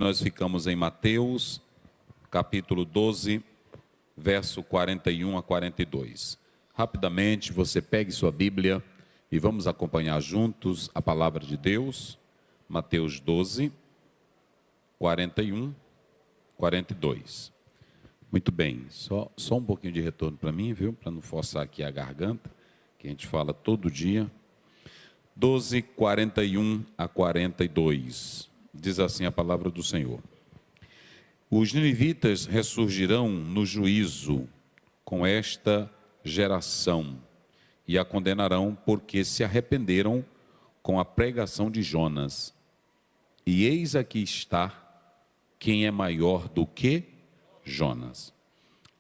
Nós ficamos em Mateus, capítulo 12, verso 41 a 42. Rapidamente, você pegue sua Bíblia e vamos acompanhar juntos a palavra de Deus. Mateus 12, 41, 42. Muito bem, só um pouquinho de retorno para mim, viu? Para não forçar aqui a garganta, que a gente fala todo dia. 12, 41 a 42. Diz assim a palavra do Senhor: Os ninivitas ressurgirão no juízo com esta geração e a condenarão, porque se arrependeram com a pregação de Jonas. E eis aqui está quem é maior do que Jonas.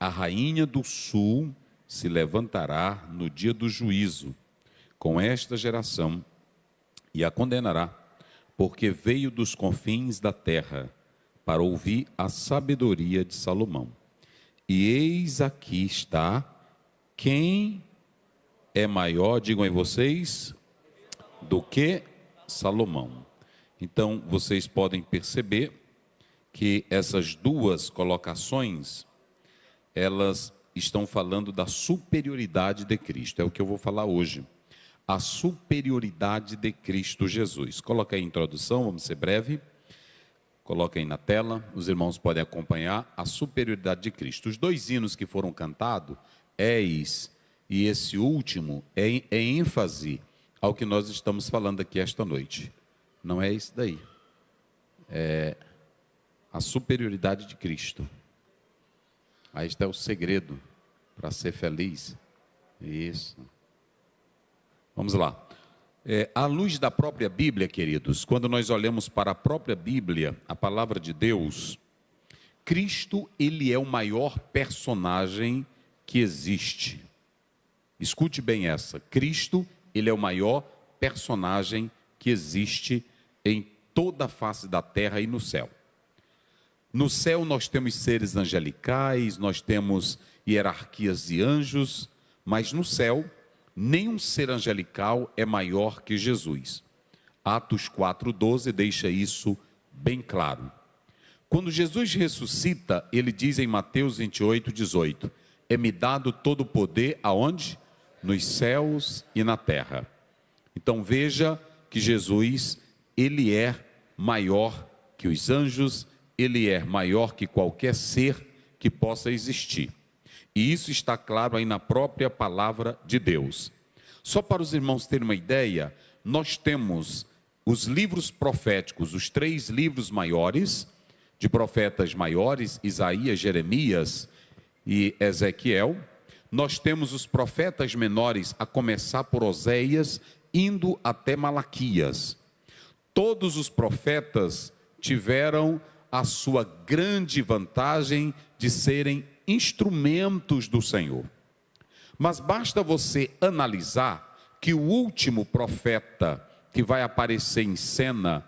A rainha do sul se levantará no dia do juízo com esta geração e a condenará, porque veio dos confins da terra para ouvir a sabedoria de Salomão. E eis aqui está quem é maior, digam aí vocês, do que Salomão. Então, vocês podem perceber que essas duas colocações, elas estão falando da superioridade de Cristo. É o que eu vou falar hoje. A superioridade de Cristo Jesus. Coloca aí a introdução, vamos ser breve. Coloca aí na tela, os irmãos podem acompanhar a superioridade de Cristo. Os dois hinos que foram cantados, Eis e esse último, é ênfase ao que nós estamos falando aqui esta noite. Não é isso daí. É a superioridade de Cristo. Aí está o segredo para ser feliz. Isso. Vamos lá. À luz da própria Bíblia, queridos, quando nós olhamos para a própria Bíblia, a palavra de Deus, Cristo, ele é o maior personagem que existe. Escute bem essa. Cristo, ele é o maior personagem que existe em toda a face da terra e no céu. No céu nós temos seres angelicais, nós temos hierarquias de anjos, mas no céu nenhum ser angelical é maior que Jesus. Atos 4:12 deixa isso bem claro. Quando Jesus ressuscita, ele diz em Mateus 28:18, é-me dado todo o poder, aonde? Nos céus e na terra. Então veja que Jesus, ele é maior que os anjos, ele é maior que qualquer ser que possa existir. E isso está claro aí na própria palavra de Deus. Só para os irmãos terem uma ideia, nós temos os livros proféticos, os 3 livros maiores, de profetas maiores, Isaías, Jeremias e Ezequiel. Nós temos os profetas menores, a começar por Oséias, indo até Malaquias. Todos os profetas tiveram a sua grande vantagem de serem instrumentos do Senhor. Mas basta você analisar que o último profeta que vai aparecer em cena,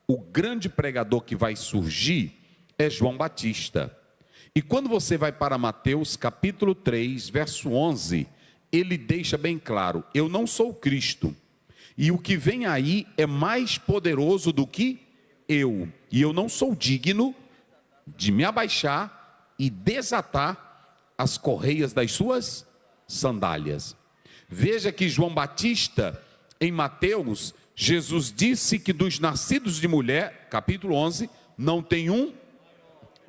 o grande pregador que vai surgir, é João Batista. E quando você vai para Mateus capítulo 3, verso 11, ele deixa bem claro, eu não sou Cristo, e o que vem aí é mais poderoso do que eu, e eu não sou digno de me abaixar e desatar as correias das suas sandálias. Veja que João Batista, em Mateus, Jesus disse que dos nascidos de mulher, capítulo 11, não tem um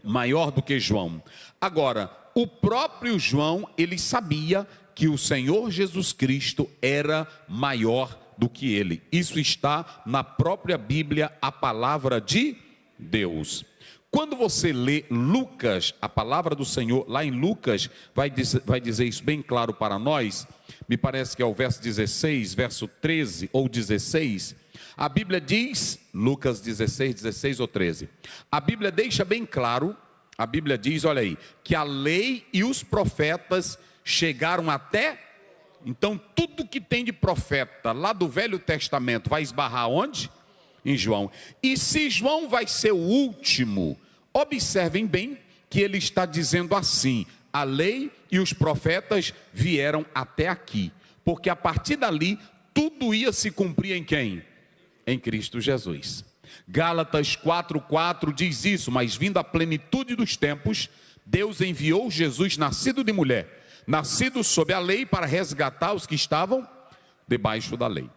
maior do que João. Agora, o próprio João, ele sabia que o Senhor Jesus Cristo era maior do que ele. Isso está na própria Bíblia, a palavra de Deus. Quando você lê Lucas, a palavra do Senhor, lá em Lucas, vai dizer isso bem claro para nós, me parece que é o verso 16, verso 13 ou 16, a Bíblia diz, Lucas 16 ou 13, a Bíblia deixa bem claro, a Bíblia diz, olha aí, que a lei e os profetas chegaram até. Então, tudo que tem de profeta lá do Velho Testamento vai esbarrar onde? Em João. E se João vai ser o último, observem bem que ele está dizendo assim, a lei e os profetas vieram até aqui. Porque a partir dali, tudo ia se cumprir em quem? Em Cristo Jesus. Gálatas 4:4 diz isso: mas vindo a plenitude dos tempos, Deus enviou Jesus, nascido de mulher, nascido sob a lei, para resgatar os que estavam debaixo da lei.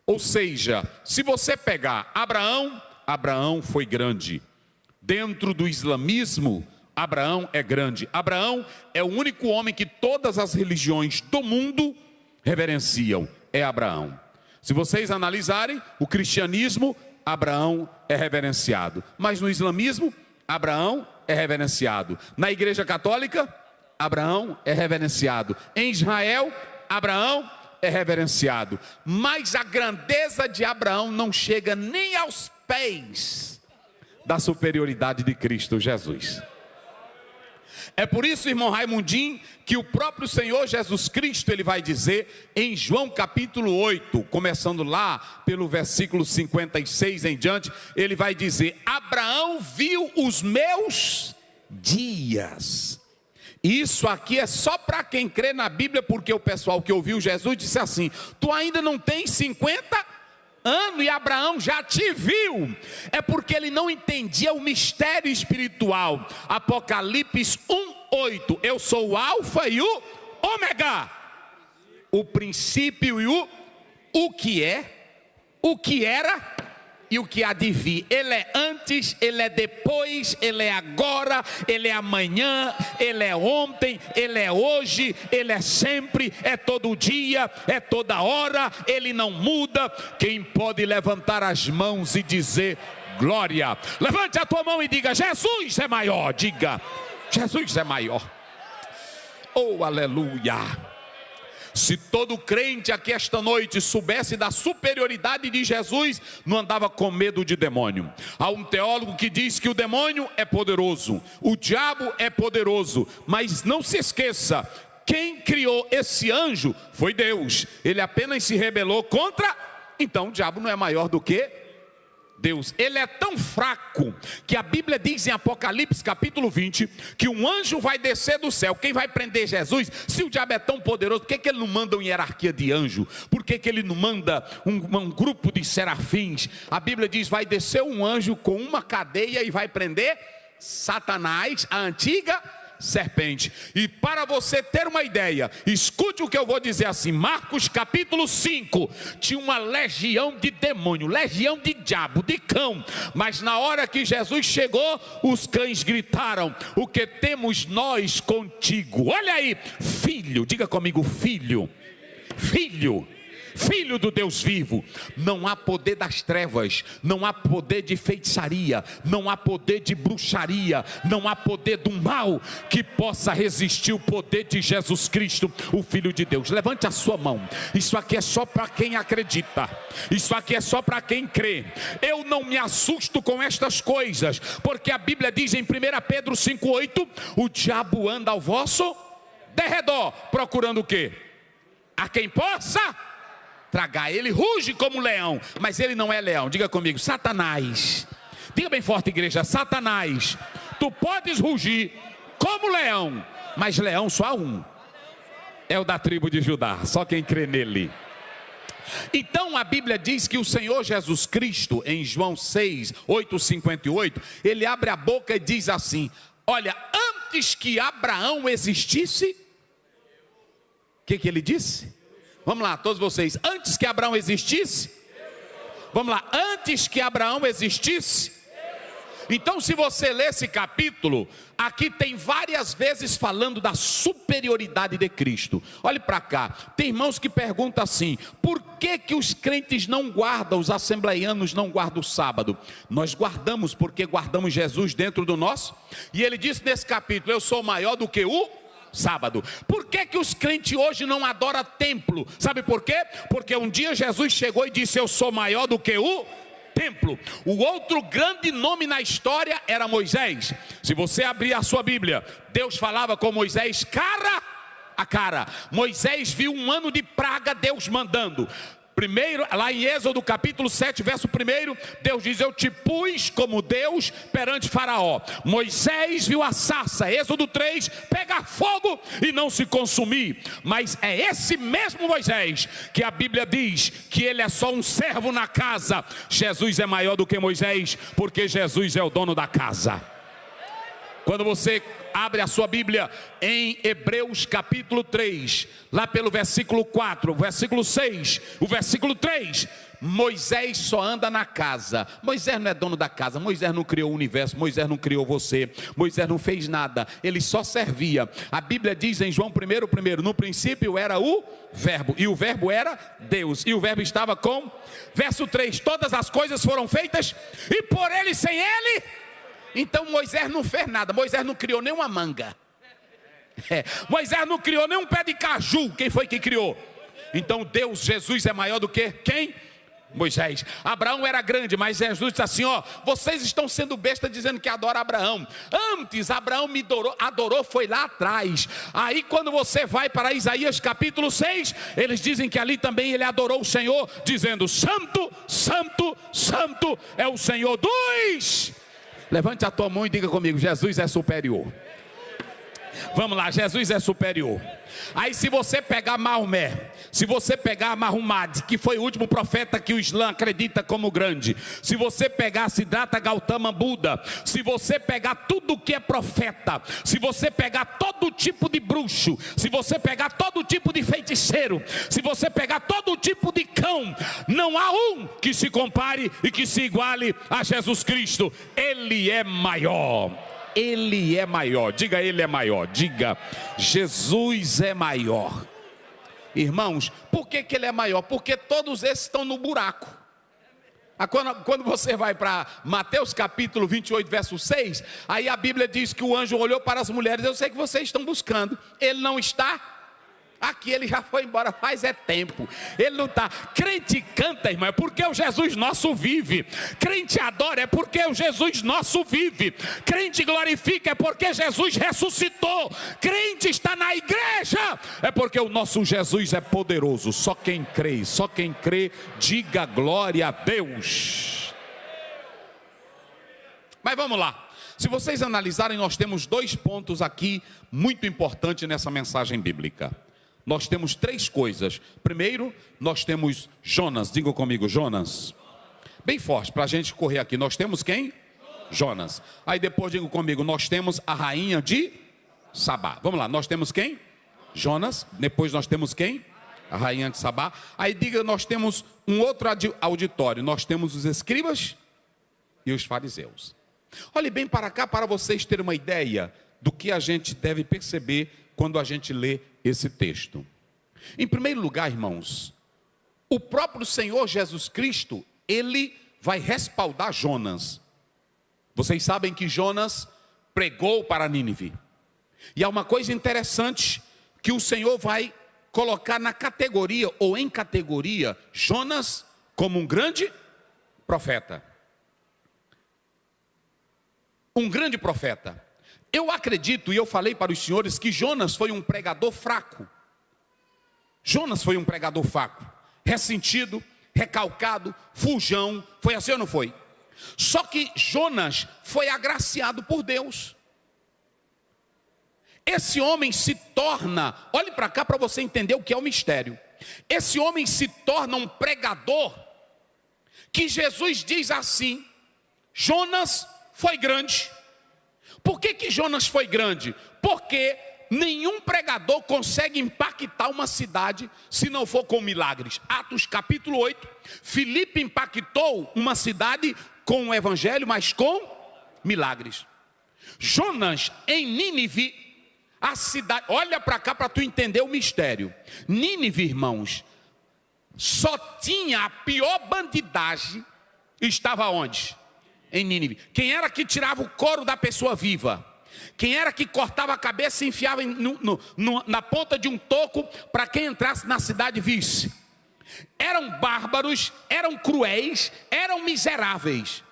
Ou seja, se você pegar Abraão, Abraão foi grande. Dentro do islamismo, Abraão é grande. Abraão é o único homem que todas as religiões do mundo reverenciam. É Abraão. Se vocês analisarem o cristianismo, Abraão é reverenciado. Mas no islamismo, Abraão é reverenciado. Na igreja católica, Abraão é reverenciado. Em Israel, Abraão é reverenciado. Mas a grandeza de Abraão não chega nem aos pés da superioridade de Cristo Jesus. É por isso, irmão Raimundinho, que o próprio Senhor Jesus Cristo, ele vai dizer em João capítulo 8, começando lá pelo versículo 56 em diante, ele vai dizer: Abraão viu os meus dias. Isso aqui é só para quem crê na Bíblia, porque o pessoal que ouviu Jesus disse assim: tu ainda não tens 50 anos e Abraão já te viu. É porque ele não entendia o mistério espiritual. Apocalipse 1:8, eu sou o alfa e o ômega, o princípio e o que é, o que era e o que há de vir. Ele é antes, ele é depois, ele é agora, ele é amanhã, ele é ontem, ele é hoje, ele é sempre, é todo dia, é toda hora, ele não muda. Quem pode levantar as mãos e dizer glória? Levante a tua mão e diga: Jesus é maior. Diga: Jesus é maior. Oh, aleluia. Se todo crente aqui esta noite soubesse da superioridade de Jesus, não andava com medo de demônio. Há um teólogo que diz que o demônio é poderoso, o diabo é poderoso, mas não se esqueça, quem criou esse anjo foi Deus. Ele apenas se rebelou contra, então o diabo não é maior do que Deus. Ele é tão fraco que a Bíblia diz em Apocalipse capítulo 20 que um anjo vai descer do céu. Quem vai prender Jesus? Se o diabo é tão poderoso, por que ele não manda uma hierarquia de anjo? Por que ele não manda um grupo de serafins? A Bíblia diz: vai descer um anjo com uma cadeia e vai prender Satanás, a antiga serpente. E para você ter uma ideia, escute o que eu vou dizer assim: Marcos capítulo 5, tinha uma legião de demônio, legião de diabo, de cão, mas na hora que Jesus chegou, os cães gritaram: o que temos nós contigo? Olha aí, filho, diga comigo: filho, filho, filho do Deus vivo. Não há poder das trevas, não há poder de feitiçaria, não há poder de bruxaria, não há poder do mal que possa resistir o poder de Jesus Cristo, o Filho de Deus. Levante a sua mão. Isso aqui é só para quem acredita, isso aqui é só para quem crê. Eu não me assusto com estas coisas, porque a Bíblia diz em 1 Pedro 5:8, o diabo anda ao vosso derredor, procurando o quê? A quem possa tragar. Ele ruge como leão, mas ele não é leão. Diga comigo: Satanás. Diga bem forte, igreja: Satanás. Tu podes rugir como leão, mas leão só há um, é o da tribo de Judá, só quem crê nele. Então a Bíblia diz que o Senhor Jesus Cristo, em João 6:8-58, ele abre a boca e diz assim: olha, antes que Abraão existisse, o que ele disse? Vamos lá, todos vocês: antes que Abraão existisse, vamos lá, antes que Abraão existisse. Então, se você ler esse capítulo, aqui tem várias vezes falando da superioridade de Cristo. Olhe para cá, tem irmãos que perguntam assim: por que os crentes não guardam, os assembleianos não guardam o sábado? Nós guardamos porque guardamos Jesus dentro do nosso. E ele disse nesse capítulo: eu sou maior do que o sábado. Por que os crentes hoje não adoram templo? Sabe por quê? Porque um dia Jesus chegou e disse: eu sou maior do que o templo. O outro grande nome na história era Moisés. Se você abrir a sua Bíblia, Deus falava com Moisés cara a cara. Moisés viu um ano de praga, Deus mandando. Primeiro, lá em Êxodo capítulo 7, verso 1, Deus diz: eu te pus como Deus perante Faraó. Moisés viu a sarça, Êxodo 3, pegar fogo e não se consumir. Mas é esse mesmo Moisés que a Bíblia diz que ele é só um servo na casa. Jesus é maior do que Moisés, porque Jesus é o dono da casa. Quando você abre a sua Bíblia em Hebreus capítulo 3, lá pelo versículo 4, o versículo 6, o versículo 3, Moisés só anda na casa. Moisés não é dono da casa, Moisés não criou o universo, Moisés não criou você, Moisés não fez nada, ele só servia. A Bíblia diz em João 1, no princípio era o verbo, e o verbo era Deus, e o verbo estava com, verso 3, todas as coisas foram feitas, e por ele, sem ele. Então Moisés não fez nada, Moisés não criou nenhuma manga, Moisés não criou nenhum pé de caju. Quem foi que criou? Então Deus, Jesus é maior do que quem? Moisés. Abraão era grande, mas Jesus disse assim: ó, vocês estão sendo besta dizendo que adora Abraão. Antes Abraão me adorou foi lá atrás. Aí quando você vai para Isaías capítulo 6, eles dizem que ali também ele adorou o Senhor, dizendo: santo, santo, santo é o Senhor dos... Levante a tua mão e diga comigo: Jesus é superior. Vamos lá, Jesus é superior. Aí se você pegar Maomé, se você pegar Muhammad, que foi o último profeta que o Islã acredita como grande, se você pegar Siddhartha Gautama Buda, se você pegar tudo que é profeta, se você pegar todo tipo de bruxo, se você pegar todo tipo de feiticeiro, se você pegar todo tipo de cão, não há um que se compare e que se iguale a Jesus Cristo. Ele é maior. Ele é maior, diga ele é maior, diga Jesus é maior. Irmãos, por que ele é maior? Porque todos esses estão no buraco. Quando você vai para Mateus capítulo 28, verso 6, aí a Bíblia diz que o anjo olhou para as mulheres: eu sei que vocês estão buscando, ele não está aqui, ele já foi embora faz tempo, ele não está. Crente canta, irmão, é porque o Jesus nosso vive. Crente adora, é porque o Jesus nosso vive. Crente glorifica, é porque Jesus ressuscitou. Crente está na igreja, é porque o nosso Jesus é poderoso. Só quem crê, diga glória a Deus. Mas vamos lá, se vocês analisarem, nós temos 2 pontos aqui muito importantes nessa mensagem bíblica. Nós temos 3 coisas. Primeiro, nós temos Jonas. Diga comigo, Jonas. Bem forte, para a gente correr aqui. Nós temos quem? Jonas. Aí depois, diga comigo, nós temos a rainha de Sabá. Vamos lá, nós temos quem? Jonas. Depois nós temos quem? A rainha de Sabá. Aí diga, nós temos um outro auditório. Nós temos os escribas e os fariseus. Olhe bem para cá para vocês terem uma ideia do que a gente deve perceber quando a gente lê esse texto. Em primeiro lugar, irmãos, o próprio Senhor Jesus Cristo, ele vai respaldar Jonas. Vocês sabem que Jonas pregou para Nínive. E há uma coisa interessante que o Senhor vai colocar na categoria, ou em categoria, Jonas como um grande profeta. Um grande profeta. Eu acredito, e eu falei para os senhores, que Jonas foi um pregador fraco. Jonas foi um pregador fraco, ressentido, recalcado, fujão. Foi assim ou não foi? Só que Jonas foi agraciado por Deus. Esse homem se torna, olhe para cá para você entender o que é o mistério. Esse homem se torna um pregador, que Jesus diz assim: Jonas foi grande. Por que Jonas foi grande? Porque nenhum pregador consegue impactar uma cidade se não for com milagres. Atos capítulo 8, Filipe impactou uma cidade com o evangelho, mas com milagres. Jonas em Nínive, a cidade, olha para cá para tu entender o mistério. Nínive, irmãos, só tinha a pior bandidagem, estava onde? Em Nínive. Quem era que tirava o couro da pessoa viva? Quem era que cortava a cabeça e enfiava na ponta de um toco para quem entrasse na cidade visse? Eram bárbaros, eram cruéis, eram miseráveis.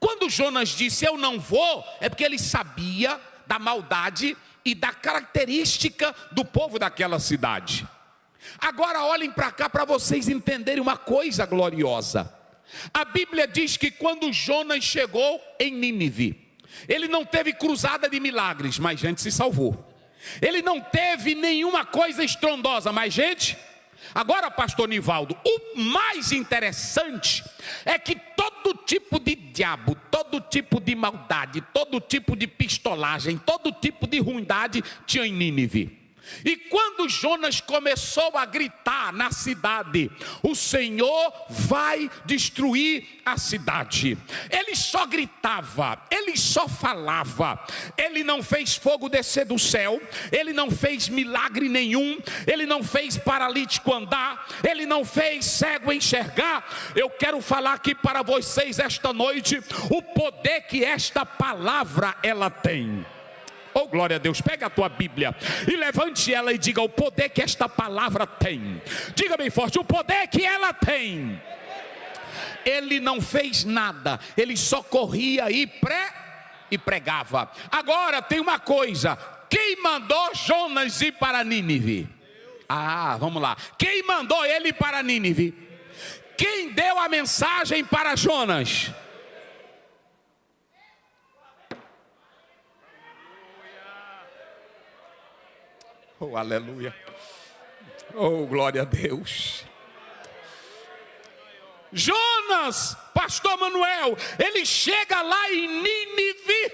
Quando Jonas disse eu não vou, é porque ele sabia da maldade e da característica do povo daquela cidade. Agora olhem para cá para vocês entenderem uma coisa gloriosa. A Bíblia diz que quando Jonas chegou em Nínive, ele não teve cruzada de milagres, mas gente se salvou. Ele não teve nenhuma coisa estrondosa, mas gente... Agora, pastor Nivaldo, o mais interessante é que todo tipo de diabo, todo tipo de maldade, todo tipo de pistolagem, todo tipo de ruindade tinha em Nínive. E quando Jonas começou a gritar na cidade, o Senhor vai destruir a cidade, ele só gritava, ele só falava, ele não fez fogo descer do céu, ele não fez milagre nenhum, ele não fez paralítico andar, ele não fez cego enxergar. Eu quero falar aqui para vocês esta noite o poder que esta palavra ela tem. Oh, glória a Deus, pega a tua Bíblia e levante ela e diga o poder que esta palavra tem. Diga bem forte, o poder que ela tem. Ele não fez nada, ele só corria e pregava. Agora tem uma coisa, quem mandou Jonas ir para Nínive? Vamos lá, quem mandou ele ir para Nínive? Quem deu a mensagem para Jonas? Oh, aleluia. Oh, glória a Deus. Jonas, pastor Manuel, ele chega lá em Nínive,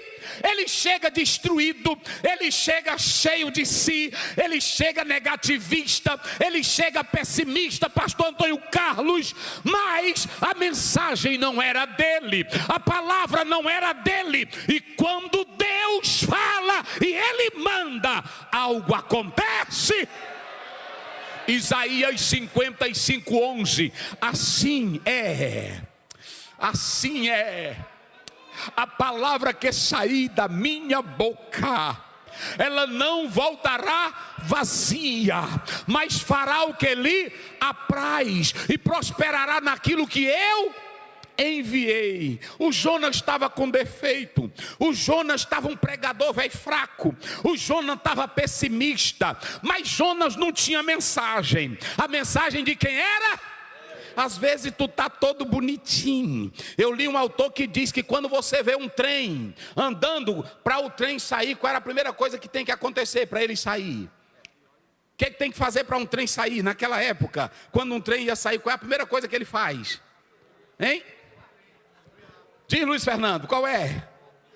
ele chega destruído, ele chega cheio de si, ele chega negativista, ele chega pessimista, pastor Antônio Carlos, mas a mensagem não era dele, a palavra não era dele, e quando Deus fala e ele manda, algo acontece. Isaías 55:11, assim é, a palavra que sair da minha boca, ela não voltará vazia, mas fará o que lhe apraz, e prosperará naquilo que eu enviei. O Jonas estava com defeito, o Jonas estava um pregador velho fraco, o Jonas estava pessimista, mas Jonas não tinha mensagem. A mensagem de quem era? Às vezes tu tá todo bonitinho. Eu li um autor que diz que quando você vê um trem andando, para o trem sair, qual era a primeira coisa que tem que acontecer para ele sair? O que tem que fazer para um trem sair? Naquela época, quando um trem ia sair, qual é a primeira coisa que ele faz? Hein? Diz, Luiz Fernando, qual é?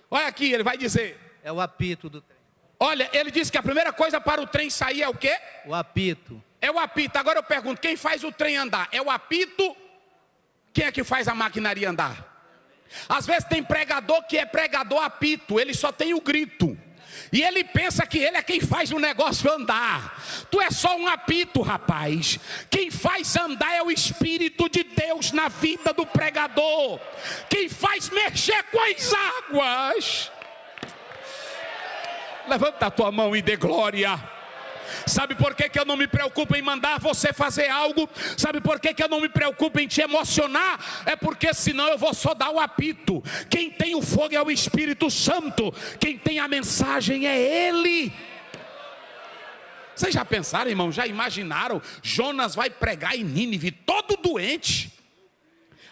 Olha aqui, ele vai dizer. É o apito do trem. Olha, ele disse que a primeira coisa para o trem sair é o quê? O apito. É o apito. Agora eu pergunto, quem faz o trem andar? É o apito? Quem é que faz a maquinaria andar? Às vezes tem pregador que é pregador apito, ele só tem o grito. E ele pensa que ele é quem faz o negócio andar. Tu é só um apito, rapaz. Quem faz andar é o Espírito de Deus na vida do pregador. Quem faz mexer com as águas. Levanta a tua mão e dê glória. Sabe por que eu não me preocupo em mandar você fazer algo? Sabe por que eu não me preocupo em te emocionar? É porque senão eu vou só dar o apito. Quem tem o fogo é o Espírito Santo. Quem tem a mensagem é Ele. Vocês já pensaram, irmão? Já imaginaram? Jonas vai pregar em Nínive todo doente.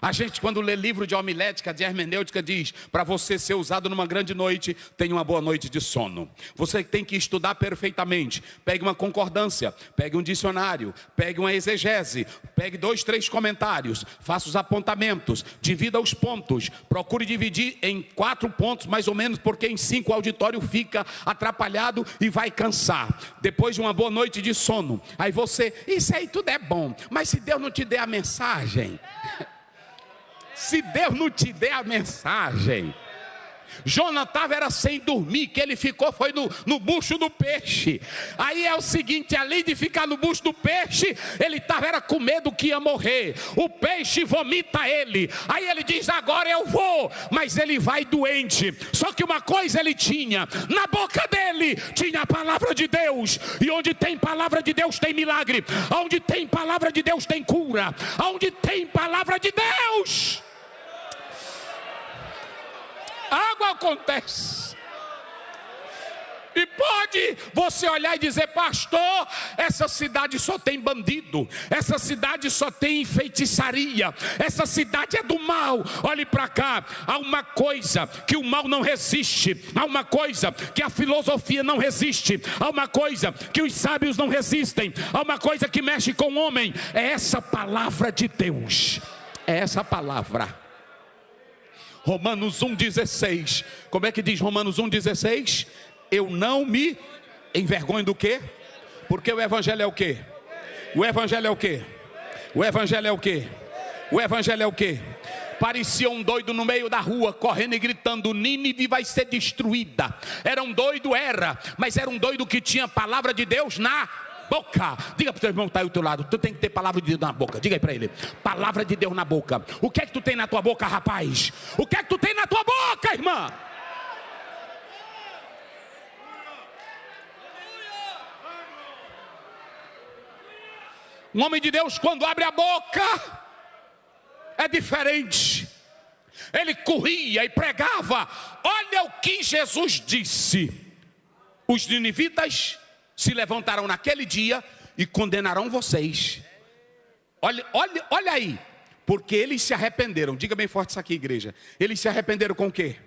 A gente, quando lê livro de homilética, de hermenêutica, diz: para você ser usado numa grande noite, tenha uma boa noite de sono. Você tem que estudar perfeitamente. Pegue uma concordância, pegue um dicionário, pegue uma exegese, pegue 2, 3 comentários, faça os apontamentos, divida os pontos, procure dividir em 4 pontos mais ou menos, porque em 5 o auditório fica atrapalhado e vai cansar. Depois de uma boa noite de sono, aí você, isso aí tudo é bom, mas se Deus não te der a mensagem... Se Deus não te der a mensagem. Jonas era sem dormir, que ele ficou foi no bucho do peixe. Aí é o seguinte, além de ficar no bucho do peixe, ele era com medo que ia morrer. O peixe vomita ele. Aí ele diz, agora eu vou. Mas ele vai doente. Só que uma coisa ele tinha, na boca dele tinha a palavra de Deus. E onde tem palavra de Deus tem milagre. Onde tem palavra de Deus tem cura. Onde tem palavra de Deus, algo acontece. E pode você olhar e dizer: pastor, essa cidade só tem bandido, essa cidade só tem feitiçaria, essa cidade é do mal. Olhe para cá, há uma coisa que o mal não resiste, há uma coisa que a filosofia não resiste, há uma coisa que os sábios não resistem, há uma coisa que mexe com o homem, é essa palavra de Deus, é essa palavra. Romanos 1,16, como é que diz Romanos 1,16? Eu não me envergonho do quê? Porque o evangelho é o quê? O evangelho é o quê? O evangelho é o quê? O evangelho é o quê? Parecia um doido no meio da rua, correndo e gritando: Nínive vai ser destruída. Era um doido, mas era um doido que tinha a palavra de Deus na boca. Diga para o teu irmão que está aí ao teu lado: tu tem que ter palavra de Deus na boca. Diga aí para ele: palavra de Deus na boca. O que é que tu tem na tua boca, rapaz? O que é que tu tem na tua boca, irmã? Um homem de Deus, quando abre a boca, é diferente. Ele corria e pregava. Olha o que Jesus disse: os ninivitas se levantarão naquele dia e condenarão vocês. Olha aí, porque eles se arrependeram. Diga bem forte isso aqui, igreja. Eles se arrependeram com o quê?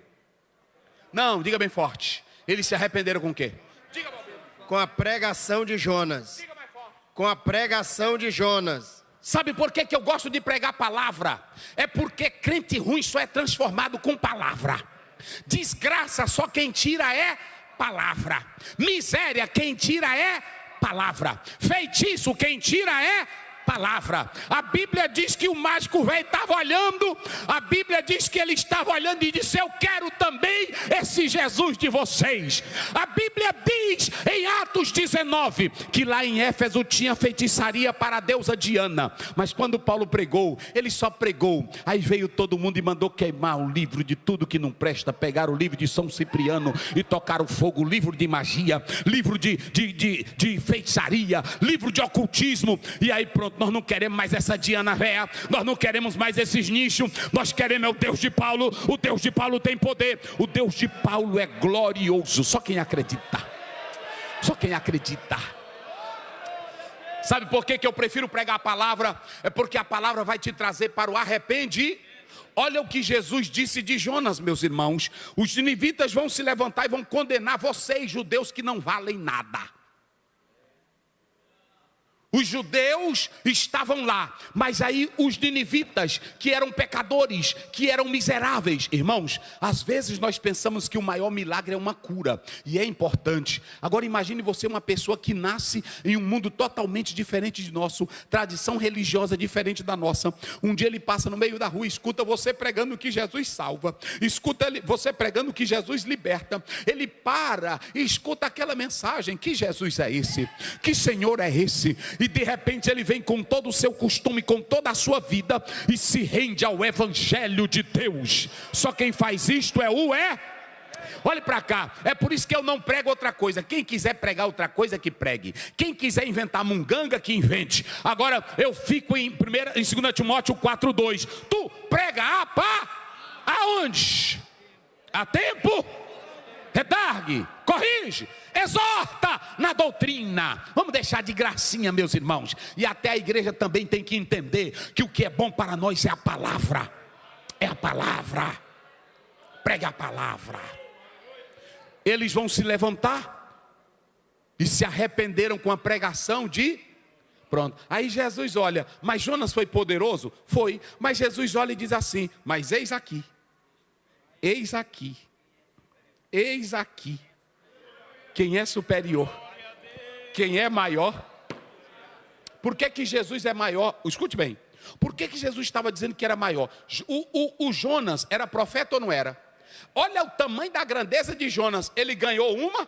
Não, diga bem forte. Eles se arrependeram com o quê? Diga, com a pregação de Jonas. Com a pregação de Jonas. Sabe por que eu gosto de pregar palavra? É porque crente ruim só é transformado com palavra. Desgraça só quem tira é palavra. Miséria quem tira é palavra. Feitiço quem tira é palavra. A Bíblia diz que o mágico velho estava olhando. A Bíblia diz que ele estava olhando e disse: eu quero também esse Jesus de vocês. A Bíblia diz em Atos 19 que lá em Éfeso tinha feitiçaria para a deusa Diana. Mas quando Paulo pregou, ele só pregou. Aí veio todo mundo e mandou queimar o livro de tudo que não presta. Pegaram o livro de São Cipriano e tocaram fogo. Livro de magia, livro de feitiçaria, livro de ocultismo. E aí pronto, nós não queremos mais essa Diana véia, nós não queremos mais esses nichos, nós queremos é o Deus de Paulo. O Deus de Paulo tem poder, o Deus de Paulo é glorioso. Só quem acredita, só quem acredita. Sabe por que eu prefiro pregar a palavra? É porque a palavra vai te trazer para o arrependimento. Olha o que Jesus disse de Jonas, meus irmãos: os ninivitas vão se levantar e vão condenar vocês, judeus, que não valem nada. Os judeus estavam lá, mas aí os ninivitas, que eram pecadores, que eram miseráveis. Irmãos, às vezes nós pensamos que o maior milagre é uma cura, e é importante. Agora imagine você, uma pessoa que nasce em um mundo totalmente diferente de nosso, tradição religiosa diferente da nossa. Um dia ele passa no meio da rua, escuta você pregando que Jesus salva, escuta você pregando que Jesus liberta. Ele para e escuta aquela mensagem: que Jesus é esse? Que Senhor é esse? E de repente ele vem com todo o seu costume, com toda a sua vida, e se rende ao evangelho de Deus. Só quem faz isto olhe para cá. É por isso que eu não prego outra coisa. Quem quiser pregar outra coisa, que pregue. Quem quiser inventar munganga, que invente. Agora eu fico em 2 Timóteo 4:2. Tu prega aonde? A tempo, redargue, corrige, exorta na doutrina. Vamos deixar de gracinha, meus irmãos. E até a igreja também tem que entender que o que é bom para nós é a palavra. É a palavra. Prega a palavra. Eles vão se levantar e se arrependeram com a pregação de... Pronto. Aí Jesus olha: mas Jonas foi poderoso? Foi. Mas Jesus olha e diz assim: mas eis aqui. Eis aqui. Eis aqui. Quem é superior? Quem é maior? Por que Jesus é maior? Escute bem. Por que Jesus estava dizendo que era maior? O Jonas era profeta ou não era? Olha o tamanho da grandeza de Jonas. Ele ganhou uma?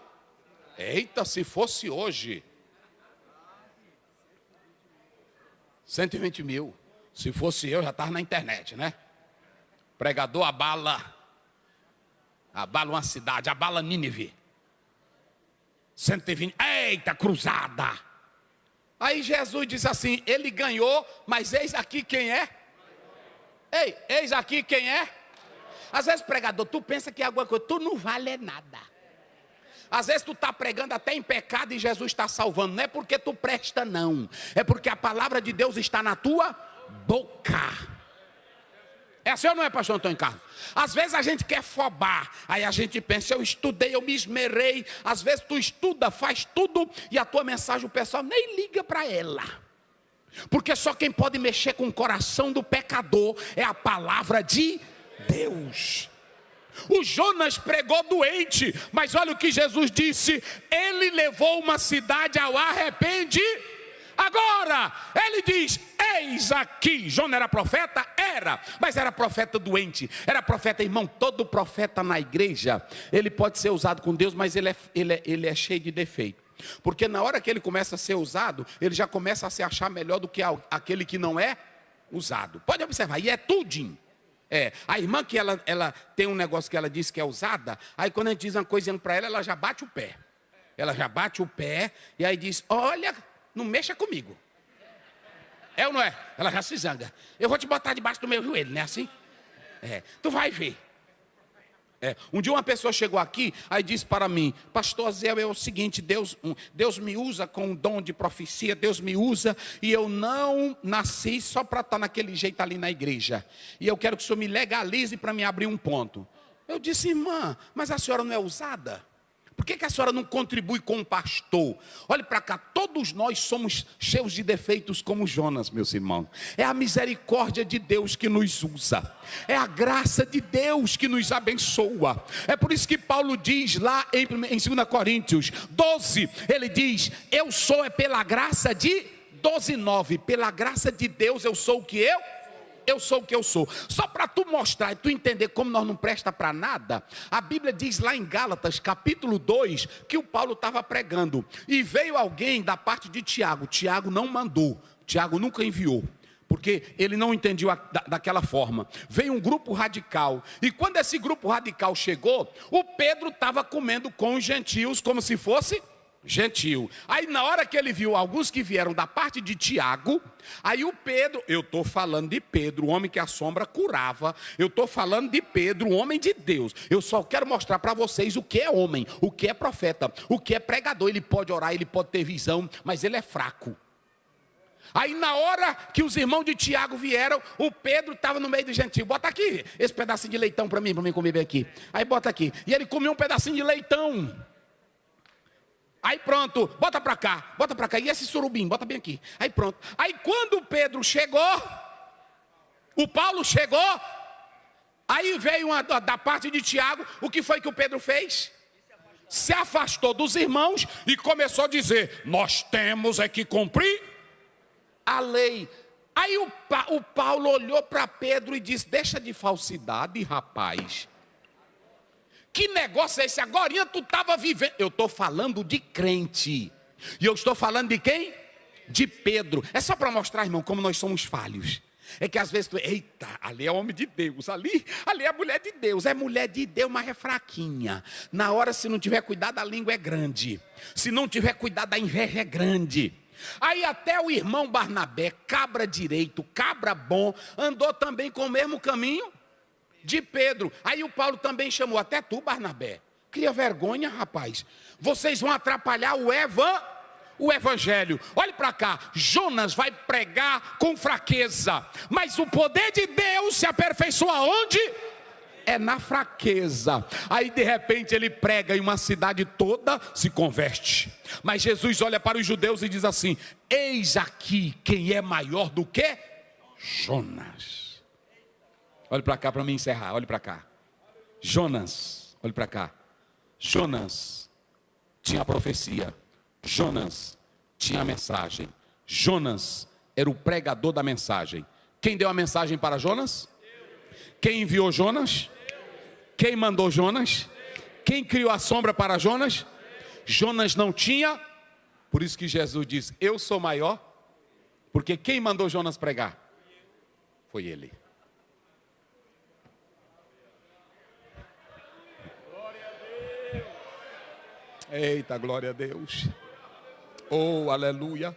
Eita, se fosse hoje. 120 mil. Se fosse eu, já estava na internet, né? Pregador abala uma cidade, abala Nínive. 120, eita, cruzada. Aí Jesus disse assim: ele ganhou, mas eis aqui quem é? Ei, eis aqui quem é? Às vezes, pregador, tu pensa que é alguma coisa, tu não vale nada. Às vezes tu está pregando até em pecado e Jesus está salvando. Não é porque tu presta, não. É porque a palavra de Deus está na tua boca. É assim ou não é, pastor Antônio Carlos? Às vezes a gente quer fobar. Aí a gente pensa, eu estudei, eu me esmerei. Às vezes tu estuda, faz tudo, e a tua mensagem o pessoal nem liga para ela. Porque só quem pode mexer com o coração do pecador é a palavra de Deus. O Jonas pregou doente, mas olha o que Jesus disse: ele levou uma cidade ao arrependimento. Agora, ele diz: eis aqui. Jonas era profeta? Era, mas era profeta doente. Era profeta, irmão. Todo profeta na igreja, ele pode ser usado com Deus, mas ele é cheio de defeito. Porque na hora que ele começa a ser usado, ele já começa a se achar melhor do que aquele que não é usado. Pode observar, e é tudinho. A irmã que ela tem um negócio que ela diz que é usada, aí quando a gente diz uma coisinha para ela, ela já bate o pé. Ela já bate o pé e aí diz: olha, não mexa comigo. É ou não é? Ela já se zanga. Eu vou te botar debaixo do meu joelho, não é assim? Tu vai ver. Um dia uma pessoa chegou aqui, aí disse para mim: pastor Zé, é o seguinte, Deus me usa com um dom de profecia, Deus me usa, e eu não nasci só para estar naquele jeito ali na igreja, e eu quero que o senhor me legalize para me abrir um ponto. Eu disse: irmã, mas a senhora não é usada? Por que a senhora não contribui com um pastor? Olhe para cá, todos nós somos cheios de defeitos como Jonas, meus irmãos. É a misericórdia de Deus que nos usa. É a graça de Deus que nos abençoa. É por isso que Paulo diz lá em 2 Coríntios 12, ele diz: eu sou pela graça de 12:9. Pela graça de Deus eu sou o que eu sou o que eu sou. Só para tu mostrar e tu entender como nós não presta para nada, a Bíblia diz lá em Gálatas capítulo 2, que o Paulo estava pregando, e veio alguém da parte de Tiago. Tiago não mandou, Tiago nunca enviou, porque ele não entendeu daquela forma. Veio um grupo radical, e quando esse grupo radical chegou, o Pedro estava comendo com os gentios, como se fosse gentil. Aí na hora que ele viu alguns que vieram da parte de Tiago, aí o Pedro, eu estou falando de Pedro, o homem que a sombra curava, eu estou falando de Pedro, o homem de Deus. Eu só quero mostrar para vocês o que é homem, o que é profeta, o que é pregador. Ele pode orar, ele pode ter visão, mas ele é fraco. Aí na hora que os irmãos de Tiago vieram, o Pedro estava no meio do gentil. Bota aqui esse pedacinho de leitão para mim comer bem aqui. Aí bota aqui, e ele comeu um pedacinho de leitão. Aí pronto, bota para cá, e esse surubim, bota bem aqui. Aí pronto, aí quando o Pedro chegou, o Paulo chegou, aí veio uma da parte de Tiago. O que foi que o Pedro fez? Se afastou dos irmãos e começou a dizer: nós temos que cumprir a lei. Aí o Paulo olhou para Pedro e disse: deixa de falsidade, rapaz. Que negócio é esse? Agora tu estava vivendo. Eu estou falando de crente. E eu estou falando de quem? De Pedro. É só para mostrar, irmão, como nós somos falhos. É que às vezes eita, ali é homem de Deus, ali é mulher de Deus. É mulher de Deus, mas é fraquinha. Na hora, se não tiver cuidado, a língua é grande. Se não tiver cuidado, a inveja é grande. Aí até o irmão Barnabé, cabra direito, cabra bom, andou também com o mesmo caminho de Pedro. Aí o Paulo também chamou: até tu, Barnabé, cria vergonha, rapaz, vocês vão atrapalhar o evangelho. Olhe para cá, Jonas vai pregar com fraqueza, mas o poder de Deus se aperfeiçoa onde? É na fraqueza. Aí de repente ele prega e uma cidade toda se converte. Mas Jesus olha para os judeus e diz assim: eis aqui quem é maior do que Jonas. Olhe para cá para mim encerrar, olhe para cá. Jonas, olhe para cá. Jonas tinha a profecia. Jonas tinha a mensagem. Jonas era o pregador da mensagem. Quem deu a mensagem para Jonas? Quem enviou Jonas? Quem mandou Jonas? Quem criou a sombra para Jonas? Jonas não tinha. Por isso que Jesus diz: eu sou maior. Porque quem mandou Jonas pregar? Foi ele. Eita, glória a Deus. Oh, aleluia.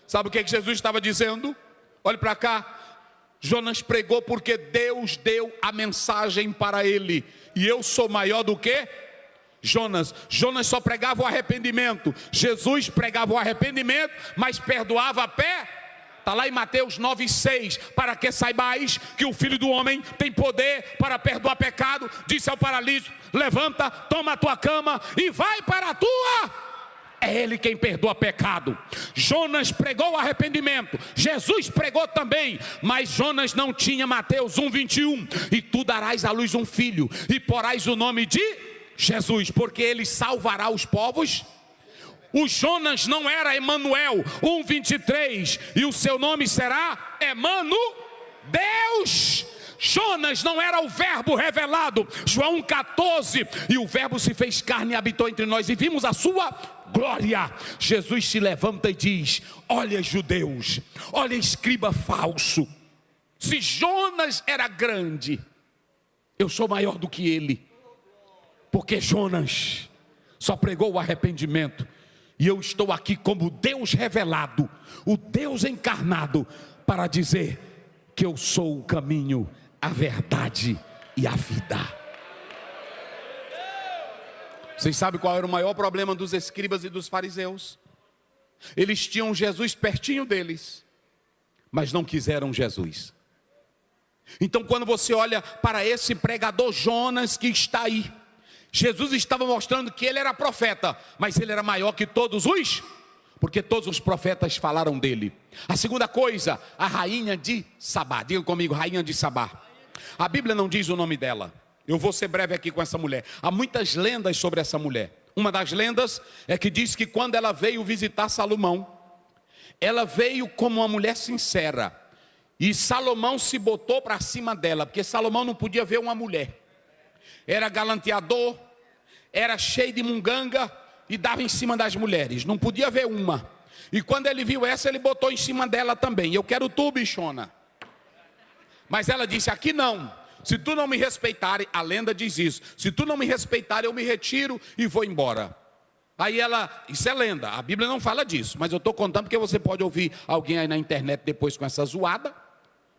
Sabe o que Jesus estava dizendo? Olhe para cá. Jonas pregou porque Deus deu a mensagem para ele. E eu sou maior do que? Jonas só pregava o arrependimento. Jesus pregava o arrependimento, mas perdoava a pé. Está lá em Mateus 9,6. Para que saibais que o Filho do Homem tem poder para perdoar pecado, disse ao paralítico: levanta, toma a tua cama e vai para a tua. É Ele quem perdoa pecado. Jonas pregou o arrependimento, Jesus pregou também, mas Jonas não tinha Mateus 1,21. E tu darás à luz um filho, e porás o nome de Jesus, porque ele salvará os povos. O Jonas não era Emanuel 1,23, e o seu nome será Deus. Jonas não era o verbo revelado, João 1,14, e o verbo se fez carne e habitou entre nós, e vimos a sua glória. Jesus se levanta e diz: olha, judeus, olha, escriba falso, se Jonas era grande, eu sou maior do que ele, porque Jonas só pregou o arrependimento, e eu estou aqui como Deus revelado, o Deus encarnado, para dizer que eu sou o caminho, a verdade e a vida. Vocês sabem qual era o maior problema dos escribas e dos fariseus? Eles tinham Jesus pertinho deles, mas não quiseram Jesus. Então, quando você olha para esse pregador Jonas que está aí, Jesus estava mostrando que ele era profeta, mas ele era maior que todos os, porque todos os profetas falaram dele. A segunda coisa, a rainha de Sabá. Diga comigo, rainha de Sabá. A Bíblia não diz o nome dela. Eu vou ser breve aqui com essa mulher. Há muitas lendas sobre essa mulher. Uma das lendas é que diz que quando ela veio visitar Salomão, ela veio como uma mulher sincera, e Salomão se botou para cima dela, porque Salomão não podia ver uma mulher. Era galanteador, era cheio de munganga e dava em cima das mulheres, não podia ver uma. E quando ele viu essa, ele botou em cima dela também. Eu quero tu, bichona. Mas ela disse: aqui não. Se tu não me respeitar, a lenda diz isso, se tu não me respeitar, eu me retiro e vou embora. Aí ela, isso é lenda, a Bíblia não fala disso, mas eu estou contando porque você pode ouvir alguém aí na internet depois com essa zoada,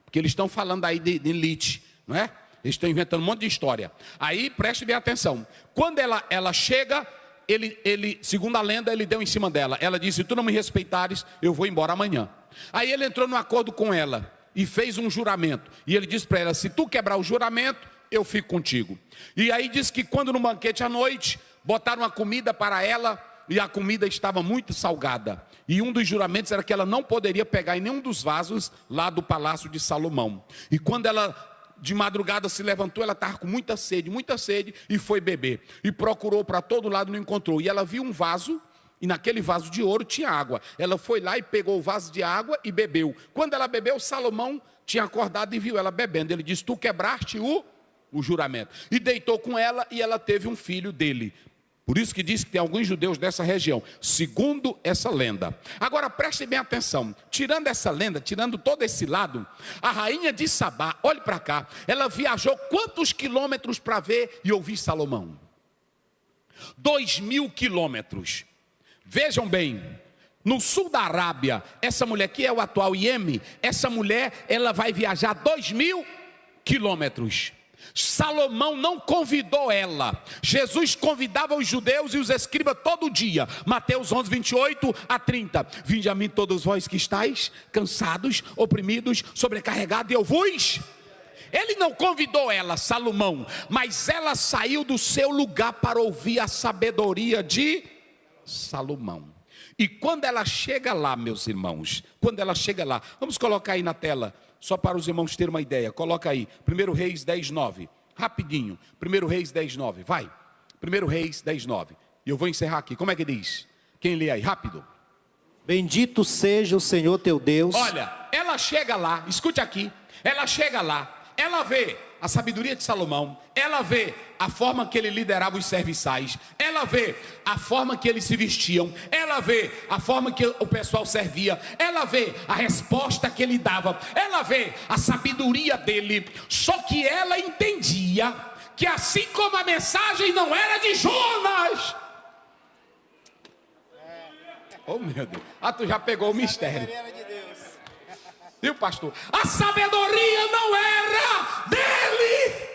porque eles estão falando aí de elite, não é? Eles estão inventando um monte de história. Aí preste bem atenção, quando ela chega, ele, segundo a lenda, ele deu em cima dela. Ela disse: se tu não me respeitares, eu vou embora amanhã. Aí ele entrou num acordo com ela e fez um juramento, e ele disse para ela: se tu quebrar o juramento, eu fico contigo. E aí diz que quando no banquete à noite, botaram a comida para ela, e a comida estava muito salgada, e um dos juramentos era que ela não poderia pegar em nenhum dos vasos lá do palácio de Salomão. E quando ela de madrugada se levantou, ela estava com muita sede, e foi beber, e procurou para todo lado, não encontrou, e ela viu um vaso, e naquele vaso de ouro tinha água. Ela foi lá e pegou o vaso de água e bebeu. Quando ela bebeu, Salomão tinha acordado e viu ela bebendo. Ele disse: tu quebraste o juramento. E deitou com ela, e ela teve um filho dele. Por isso que diz que tem alguns judeus dessa região, segundo essa lenda. Agora preste bem atenção, tirando essa lenda, tirando todo esse lado, a rainha de Sabá, olhe para cá, ela viajou quantos quilômetros para ver e ouvir Salomão? 2.000 quilômetros. Vejam bem, no sul da Arábia, essa mulher que é o atual Iêmen, essa mulher, ela vai viajar 2.000 quilômetros. Salomão não convidou ela. Jesus convidava os judeus e os escribas todo dia. Mateus 11, 28 a 30. Vinde a mim todos vós que estáis cansados, oprimidos, sobrecarregados, e eu vos... Ele não convidou ela, Salomão, mas ela saiu do seu lugar para ouvir a sabedoria de Salomão. E quando ela chega lá, meus irmãos, quando ela chega lá, vamos colocar aí na tela, só para os irmãos terem uma ideia, coloca aí, 1 Reis 10, 9, rapidinho, 1 Reis 10, 9, vai, 1 Reis 10, 9, e eu vou encerrar aqui, como é que diz? Quem lê aí, rápido. Bendito seja o Senhor teu Deus. Olha, ela chega lá, escute aqui, ela chega lá, ela vê a sabedoria de Salomão, ela vê a forma que ele liderava os serviçais, ela vê a forma que eles se vestiam, ela vê a forma que o pessoal servia, ela vê a resposta que ele dava, ela vê a sabedoria dele. Só que ela entendia que assim como a mensagem não era de Jonas. Oh meu Deus, tu já pegou o mistério. Viu, pastor? A sabedoria não era dele.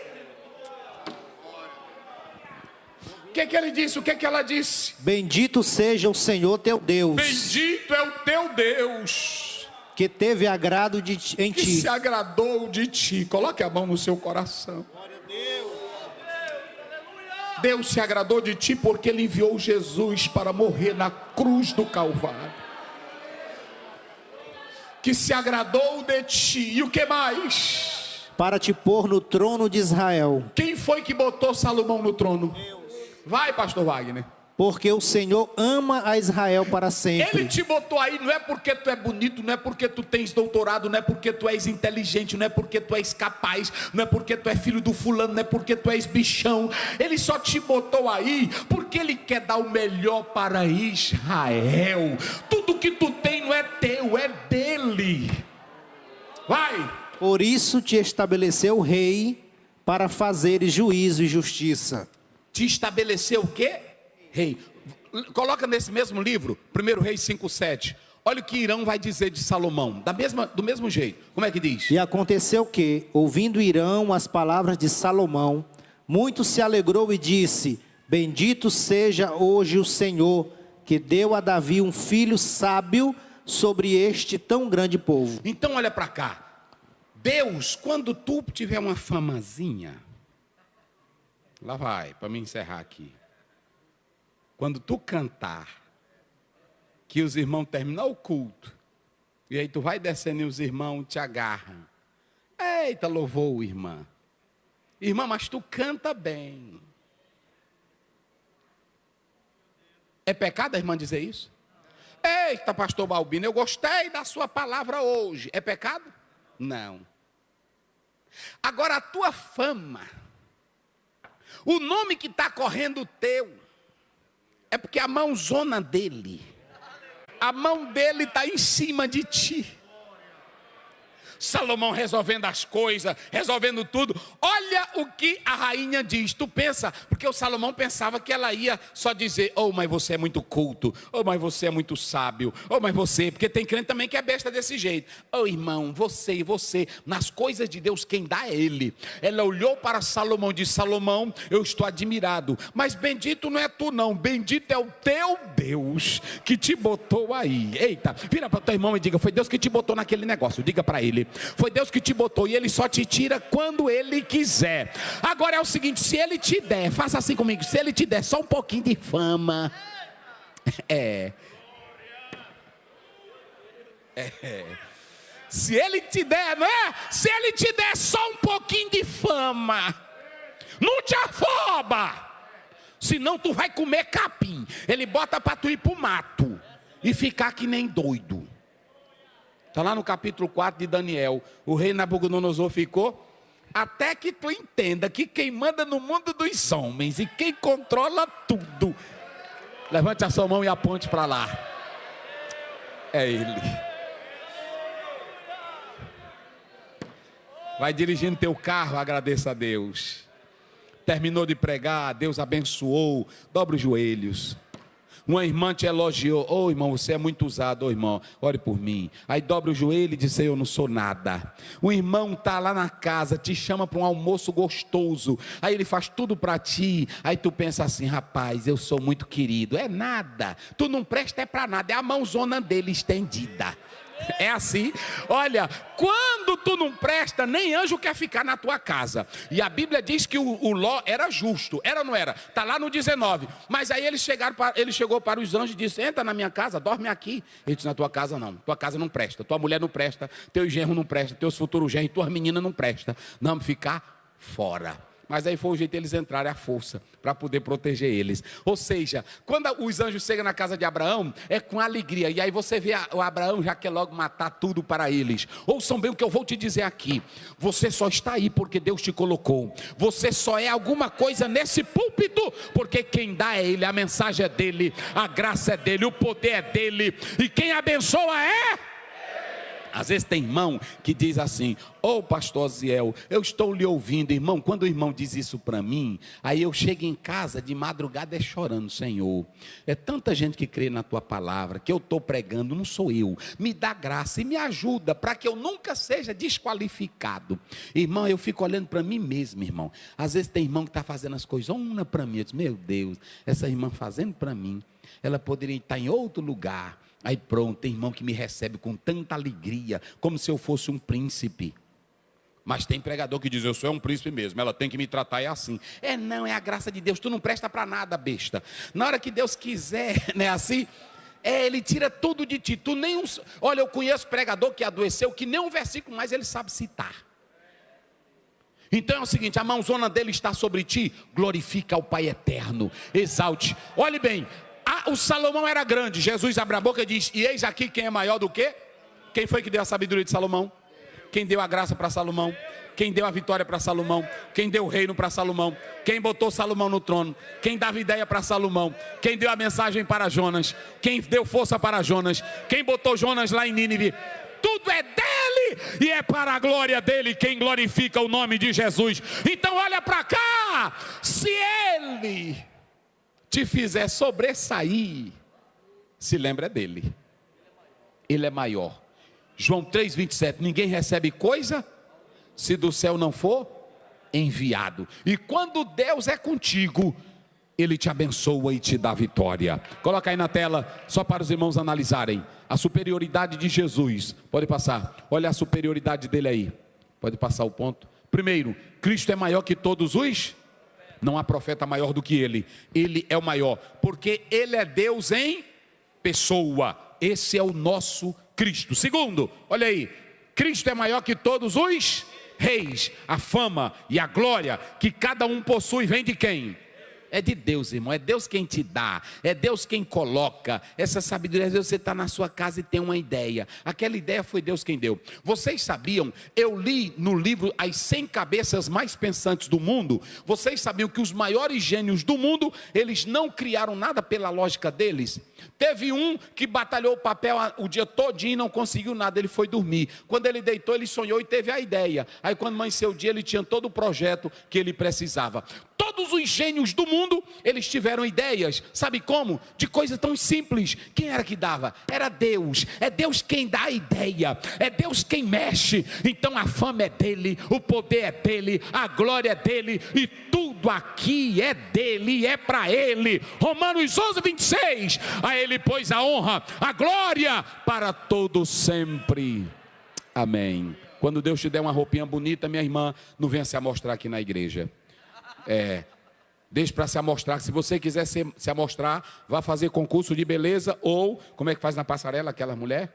que ele disse? O que ela disse? Bendito seja o Senhor teu Deus, Bendito é o teu Deus, que teve agrado em que ti. se agradou de ti. Coloque a mão no seu coração. Deus se agradou de ti porque ele enviou Jesus para morrer na cruz do Calvário. Que se agradou de ti. E o que mais? Para te pôr no trono de Israel. Quem foi que botou Salomão no trono? Vai, pastor Wagner. Porque o Senhor ama a Israel para sempre. Ele te botou aí não é porque tu é bonito, não é porque tu tens doutorado, não é porque tu és inteligente, não é porque tu és capaz, não é porque tu é filho do fulano, não é porque tu és bichão. Ele só te botou aí porque ele quer dar o melhor para Israel. Tudo que tu tem não é teu, é dele. Vai. Por isso te estabeleceu rei para fazeres juízo e justiça. Te estabeleceu o quê? Rei. Coloca nesse mesmo livro, 1 Reis 5:7. Olha o que Irão vai dizer de Salomão, do mesmo jeito. Como é que diz? E aconteceu que, ouvindo Irão as palavras de Salomão, muito se alegrou e disse: Bendito seja hoje o Senhor, que deu a Davi um filho sábio sobre este tão grande povo. Então olha para cá. Deus, quando tu tiver uma famazinha, lá vai, para me encerrar aqui. Quando tu cantar, que os irmãos terminar o culto, e aí tu vai descendo e os irmãos te agarram. Eita, louvou, irmã. Irmã, mas tu canta bem. É pecado a irmã dizer isso? Eita, pastor Balbino, eu gostei da sua palavra hoje. É pecado? Não. Agora a tua fama, o nome que está correndo teu, é porque a mãozona dele, a mão dele está em cima de ti. Salomão resolvendo as coisas, resolvendo tudo. Olha o que a rainha diz. Tu pensa, porque o Salomão pensava que ela ia só dizer: oh, mas você é muito culto, oh, mas você é muito sábio, oh, mas você, porque tem crente também que é besta desse jeito. Oh, irmão, você, nas coisas de Deus quem dá é ele. Ela olhou para Salomão e disse: Salomão, eu estou admirado, mas bendito não é tu não, bendito é o teu Deus que te botou aí. Eita, vira para o teu irmão e diga: foi Deus que te botou naquele negócio. Diga para ele: foi Deus que te botou e ele só te tira quando ele quiser. Agora é o seguinte, se ele te der, faça assim comigo, se ele te der só um pouquinho de fama, se ele te der, não é? Se ele te der só um pouquinho de fama, não te afoba, senão tu vai comer capim. Ele bota para tu ir pro mato e ficar que nem doido. Está lá no capítulo 4 de Daniel. O rei Nabucodonosor ficou até que tu entenda que quem manda no mundo dos homens e quem controla tudo, levante a sua mão e aponte para lá, é ele. Vai dirigindo teu carro, agradeça a Deus. Terminou de pregar, Deus abençoou, dobra os joelhos. Uma irmã te elogiou: ô irmão, você é muito usado, ô irmão, ore por mim. Aí dobra o joelho e diz: eu não sou nada. O irmão está lá na casa, te chama para um almoço gostoso, aí ele faz tudo para ti, aí tu pensa assim: rapaz, eu sou muito querido. É nada, tu não presta é para nada, é a mãozona dele estendida. É assim, olha, quando tu não presta, nem anjo quer ficar na tua casa. E a Bíblia diz que o Ló era justo, era ou não era? Está lá no 19. Mas aí ele chegou para os anjos e disse: entra na minha casa, dorme aqui. Ele disse: na tua casa não, tua casa não presta, tua mulher não presta, teu genro não presta, teus futuros genros, tuas meninas não presta. Não, ficar fora. Mas aí foi o jeito deles entrarem à força, para poder proteger eles. Ou seja, quando os anjos chegam na casa de Abraão, é com alegria. E aí você vê o Abraão já quer logo matar tudo para eles. Ouçam bem o que eu vou te dizer aqui. Você só está aí porque Deus te colocou. Você só é alguma coisa nesse púlpito porque quem dá é Ele, a mensagem é dEle, a graça é dEle, o poder é dEle. E quem abençoa é... Às vezes tem irmão que diz assim: ô pastor Ziel, eu estou lhe ouvindo, irmão. Quando o irmão diz isso para mim, aí eu chego em casa de madrugada chorando: Senhor, é tanta gente que crê na tua palavra, que eu estou pregando, não sou eu. Me dá graça e me ajuda para que eu nunca seja desqualificado. Irmão, eu fico olhando para mim mesmo, irmão. Às vezes tem irmão que está fazendo as coisas para mim. Eu digo: meu Deus, essa irmã fazendo para mim, ela poderia estar em outro lugar. Aí pronto, tem irmão que me recebe com tanta alegria, como se eu fosse um príncipe. Mas tem pregador que diz: eu sou um príncipe mesmo, ela tem que me tratar assim. Não, é a graça de Deus, tu não presta para nada, besta. Na hora que Deus quiser, não é assim? Ele tira tudo de ti. Tu nem Olha, eu conheço pregador que adoeceu, que nem um versículo mais ele sabe citar. Então é o seguinte: a mãozona dele está sobre ti, glorifica ao Pai eterno, exalte. Olhe bem, o Salomão era grande. Jesus abre a boca e diz: e eis aqui quem é maior do que? Quem foi que deu a sabedoria de Salomão? Quem deu a graça para Salomão? Quem deu a vitória para Salomão? Quem deu o reino para Salomão? Quem botou Salomão no trono? Quem dava ideia para Salomão? Quem deu a mensagem para Jonas? Quem deu força para Jonas? Quem botou Jonas lá em Nínive? Tudo é dele e é para a glória dele quem glorifica o nome de Jesus. Então olha para cá: se ele te fizer sobressair, se lembra dele, ele é maior. João 3,27, ninguém recebe coisa se do céu não for enviado. E quando Deus é contigo, ele te abençoa e te dá vitória. Coloca aí na tela, só para os irmãos analisarem a superioridade de Jesus. Pode passar, olha a superioridade dele aí. Pode passar o ponto. Primeiro, Cristo é maior que todos os... Não há profeta maior do que ele. Ele é o maior, porque ele é Deus em pessoa. Esse é o nosso Cristo. Segundo, olha aí, Cristo é maior que todos os reis. A fama e a glória que cada um possui vem de quem? É de Deus, irmão. É Deus quem te dá, é Deus quem coloca essa sabedoria. Às vezes você está na sua casa e tem uma ideia, aquela ideia foi Deus quem deu. Vocês sabiam, eu li no livro As 100 Cabeças Mais Pensantes do Mundo. Vocês sabiam que os maiores gênios do mundo, eles não criaram nada pela lógica deles? Teve um que batalhou o papel o dia todinho e não conseguiu nada, ele foi dormir. Quando ele deitou, ele sonhou e teve a ideia. Aí quando amanheceu o dia, ele tinha todo o projeto que ele precisava. Todos os gênios do mundo, eles tiveram ideias, sabe como? De coisa tão simples. Quem era que dava? Era Deus. É Deus quem dá a ideia, é Deus quem mexe. Então a fama é dele, o poder é dele, a glória é dele, e tudo aqui é dele, é para ele. Romanos 11:26, a ele pois a honra, a glória para todo sempre. Amém. Quando Deus te der uma roupinha bonita, minha irmã, não venha se amostrar aqui na igreja. Deixe para se amostrar. Se você quiser se amostrar, vá fazer concurso de beleza, ou, como é que faz na passarela aquela mulher?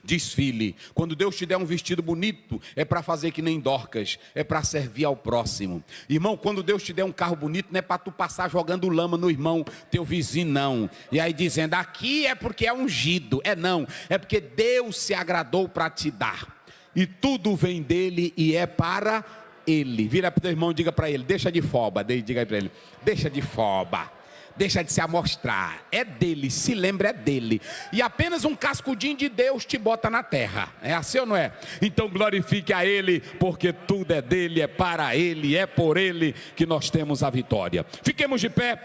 Desfile. Quando Deus te der um vestido bonito, é para fazer que nem Dorcas, é para servir ao próximo. Irmão, quando Deus te der um carro bonito, não é para tu passar jogando lama no irmão, teu vizinho, não. E aí dizendo: aqui é porque é ungido. Não, é porque Deus se agradou para te dar. E tudo vem dele e é para ele. Vira para o teu irmão e diga para ele: deixa de foba. Diga aí para ele: deixa de foba, deixa de se amostrar. É dele, se lembra, é dele. E apenas um cascudinho de Deus te bota na terra. É assim ou não é? Então glorifique a ele, porque tudo é dele, é para ele, é por ele que nós temos a vitória. Fiquemos de pé.